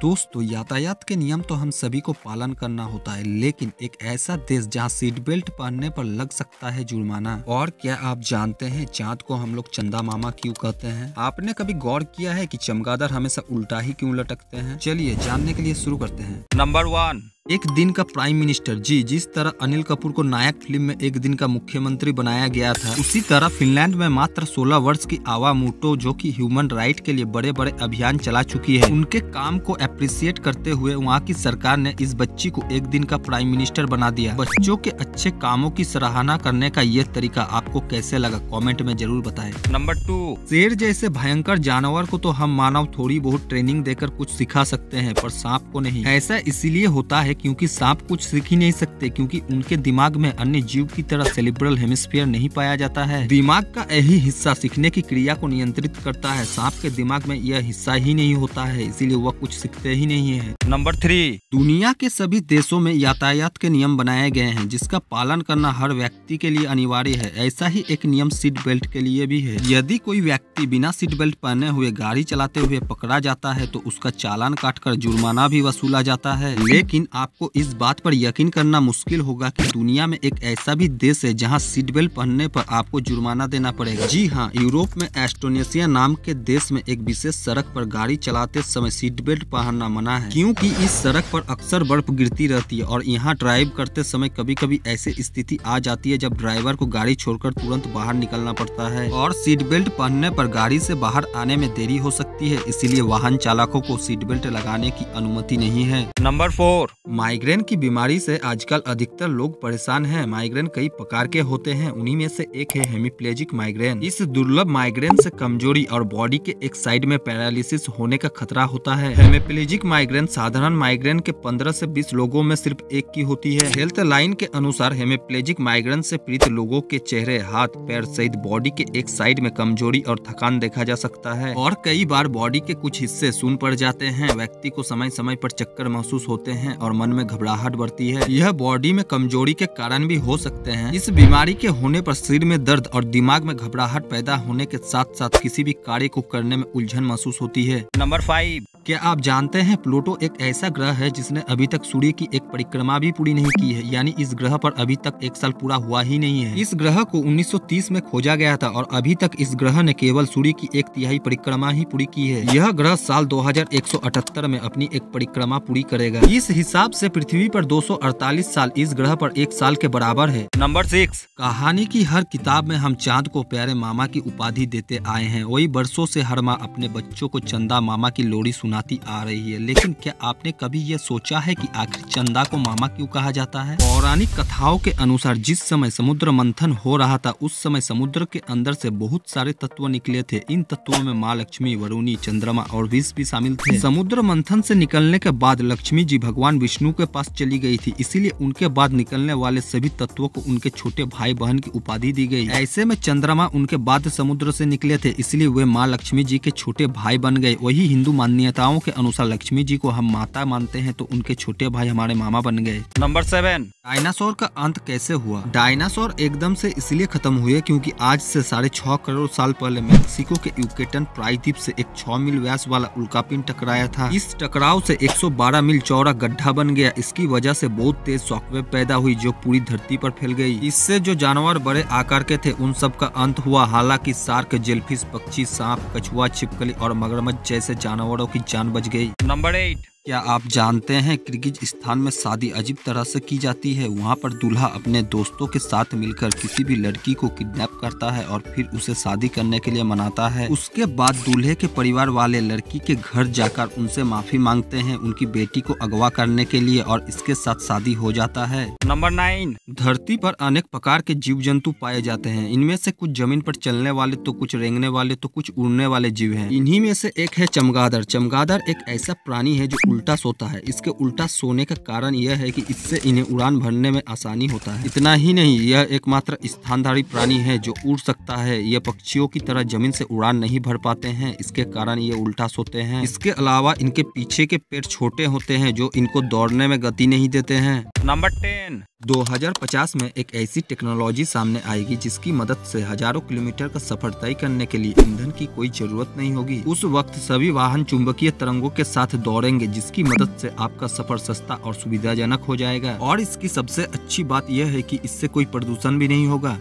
दोस्तों, यातायात के नियम तो हम सभी को पालन करना होता है, लेकिन एक ऐसा देश जहां सीट बेल्ट पहनने पर लग सकता है जुर्माना। और क्या आप जानते हैं चाँद को हम लोग चंदा मामा क्यों कहते हैं? आपने कभी गौर किया है कि चमगादड़ हमेशा उल्टा ही क्यों लटकते हैं? चलिए जानने के लिए शुरू करते हैं। नंबर 1, एक दिन का प्राइम मिनिस्टर जी, जिस तरह अनिल कपूर को नायक फिल्म में एक दिन का मुख्यमंत्री बनाया गया था, उसी तरह फिनलैंड में मात्र 16 वर्ष की आवा मूटो, जो कि ह्यूमन राइट के लिए बड़े बड़े अभियान चला चुकी है, उनके काम को अप्रिशिएट करते हुए वहाँ की सरकार ने इस बच्ची को एक दिन का प्राइम मिनिस्टर बना दिया। बच्चों के अच्छे कामों की सराहना करने का ये तरीका आपको कैसे लगा, कॉमेंट में जरूर बताएं। नंबर 2, शेर जैसे भयंकर जानवर को तो हम मानव थोड़ी बहुत ट्रेनिंग देकर कुछ सिखा सकते हैं, पर सांप को नहीं। ऐसा इसीलिए होता है क्योंकि सांप कुछ सीख ही नहीं सकते, क्योंकि उनके दिमाग में अन्य जीव की तरह सेरिब्रल हेमिस्फीयर नहीं पाया जाता है। दिमाग का यही हिस्सा सीखने की क्रिया को नियंत्रित करता है। सांप के दिमाग में यह हिस्सा ही नहीं होता है, इसीलिए वह कुछ सीखते ही नहीं है। नंबर 3, दुनिया के सभी देशों में यातायात के नियम बनाए गए हैं, जिसका पालन करना हर व्यक्ति के लिए अनिवार्य है। ऐसा ही एक नियम सीट बेल्ट के लिए भी है। यदि कोई व्यक्ति बिना सीट बेल्ट पहने हुए गाड़ी चलाते हुए पकड़ा जाता है तो उसका चालान काटकर जुर्माना भी वसूला जाता है। लेकिन आपको इस बात पर यकीन करना मुश्किल होगा कि दुनिया में एक ऐसा भी देश है जहां सीट बेल्ट पहनने पर आपको जुर्माना देना पड़ेगा। जी हां, यूरोप में एस्टोनेशिया नाम के देश में एक विशेष सड़क पर गाड़ी चलाते समय सीट बेल्ट पहनना मना है, क्योंकि इस सड़क पर अक्सर बर्फ गिरती रहती है और यहाँ ड्राइव करते समय कभी कभी ऐसी स्थिति आ जाती है जब ड्राइवर को गाड़ी छोड़कर तुरंत बाहर निकलना पड़ता है और सीट बेल्ट पहनने पर गाड़ी से बाहर आने में देरी हो सकती है। इसीलिए वाहन चालकों को सीट बेल्ट लगाने की अनुमति नहीं है। नंबर 4, माइग्रेन की बीमारी से आजकल अधिकतर लोग परेशान हैं। माइग्रेन कई प्रकार के होते हैं, उन्हीं में से एक है हेमिप्लेजिक माइग्रेन। इस दुर्लभ माइग्रेन से कमजोरी और बॉडी के एक साइड में पैरालिसिस होने का खतरा होता है। हेमिप्लेजिक माइग्रेन साधारण माइग्रेन के 15 से 20 लोगों में सिर्फ एक की होती है। हेल्थ लाइन के अनुसार हेमिप्लेजिक माइग्रेन से पीड़ित लोगों के चेहरे, हाथ, पैर सहित बॉडी के एक साइड में कमजोरी और थकान देखा जा सकता है और कई बार बॉडी के कुछ हिस्से सून पड़ जाते हैं। व्यक्ति को समय समय पर चक्कर महसूस होते हैं और मन में घबराहट बढ़ती है। यह बॉडी में कमजोरी के कारण भी हो सकते हैं। इस बीमारी के होने पर सिर में दर्द और दिमाग में घबराहट पैदा होने के साथ साथ किसी भी कार्य को करने में उलझन महसूस होती है। नंबर 5, क्या आप जानते हैं प्लूटो एक ऐसा ग्रह है जिसने अभी तक सूर्य की एक परिक्रमा भी पूरी नहीं की है, यानी इस ग्रह पर अभी तक 1 साल पूरा हुआ ही नहीं है। इस ग्रह को 1930 में खोजा गया था और अभी तक इस ग्रह ने केवल सूर्य की 1/3 परिक्रमा ही पूरी की है। यह ग्रह साल 2178 में अपनी एक परिक्रमा पूरी करेगा। इस हिसाब से पृथ्वी पर 248 साल इस ग्रह पर 1 साल के बराबर है। नंबर 6, कहानी की हर किताब में हम चाँद को प्यारे मामा की उपाधि देते आए हैं। वही बरसों से हर माँ अपने बच्चों को चंदा मामा की लोरी सुनाती आ रही है, लेकिन क्या आपने कभी ये सोचा है कि आखिर चंदा को मामा क्यों कहा जाता है? पौराणिक कथाओं के अनुसार जिस समय समुद्र मंथन हो रहा था, उस समय समुद्र के अंदर से बहुत सारे तत्व निकले थे। इन तत्वों में माँ लक्ष्मी, वरुणी, चंद्रमा और विष भी शामिल थे। समुद्र मंथन से निकलने के बाद लक्ष्मी जी भगवान विष्णु के पास चली गई थी, इसीलिए उनके बाद निकलने वाले सभी तत्वों को उनके छोटे भाई बहन की उपाधि दी गई। ऐसे में चंद्रमा उनके बाद समुद्र से निकले थे, इसलिए वे माँ लक्ष्मी जी के छोटे भाई बन गए। वही हिंदू मान्यताओं के अनुसार लक्ष्मी जी को हम माता मानते हैं, तो उनके छोटे भाई हमारे मामा बन गए। नंबर 7, डायनासोर का अंत कैसे हुआ? डायनासोर एकदम से इसलिए खत्म हुए क्योंकि आज से 6.5 करोड़ साल पहले मैक्सिको के यूकेटन प्रायद्वीप से एक 6 मील व्यास वाला उल्कापिंड टकराया था। इस टकराव से 112 मील चौड़ा गड्ढा बन गया। इसकी वजह से बहुत तेज शॉकवेव पैदा हुई जो पूरी धरती पर फैल गई। इससे जो जानवर बड़े आकार के थे उन सब का अंत हुआ। हालांकि शार्क, जेलफिश, पक्षी, सांप, कछुआ, छिपकली और मगरमच्छ जैसे जानवरों की जान बच गई। नंबर 8, क्या आप जानते हैं किर्गिज़स्तान में शादी अजीब तरह से की जाती है। वहाँ पर दूल्हा अपने दोस्तों के साथ मिलकर किसी भी लड़की को किडनैप करता है और फिर उसे शादी करने के लिए मनाता है। उसके बाद दूल्हे के परिवार वाले लड़की के घर जाकर उनसे माफी मांगते हैं उनकी बेटी को अगवा करने के लिए और इसके साथ शादी हो जाता है। नंबर 9, धरती पर अनेक प्रकार के जीव जंतु पाए जाते हैं। इनमें से कुछ जमीन पर चलने वाले, तो कुछ रेंगने वाले, तो कुछ उड़ने वाले जीव हैं। इन्हीं में से एक है चमगादड़। चमगादड़ एक ऐसा प्राणी है जो उल्टा सोता है। इसके उल्टा सोने का कारण यह है कि इससे इन्हें उड़ान भरने में आसानी होता है। इतना ही नहीं, यह एकमात्र स्थानधारी प्राणी है जो उड़ सकता है। यह पक्षियों की तरह जमीन से उड़ान नहीं भर पाते हैं, इसके कारण ये उल्टा सोते हैं। इसके अलावा इनके पीछे के पेट छोटे होते हैं जो इनको दौड़ने में गति नहीं देते हैं। नंबर 10, 2050 में एक ऐसी टेक्नोलॉजी सामने आएगी जिसकी मदद से हजारों किलोमीटर का सफर तय करने के लिए ईंधन की कोई जरूरत नहीं होगी। उस वक्त सभी वाहन चुंबकीय तरंगों के साथ दौड़ेंगे जिसकी मदद से आपका सफर सस्ता और सुविधाजनक हो जाएगा। और इसकी सबसे अच्छी बात यह है कि इससे कोई प्रदूषण भी नहीं होगा।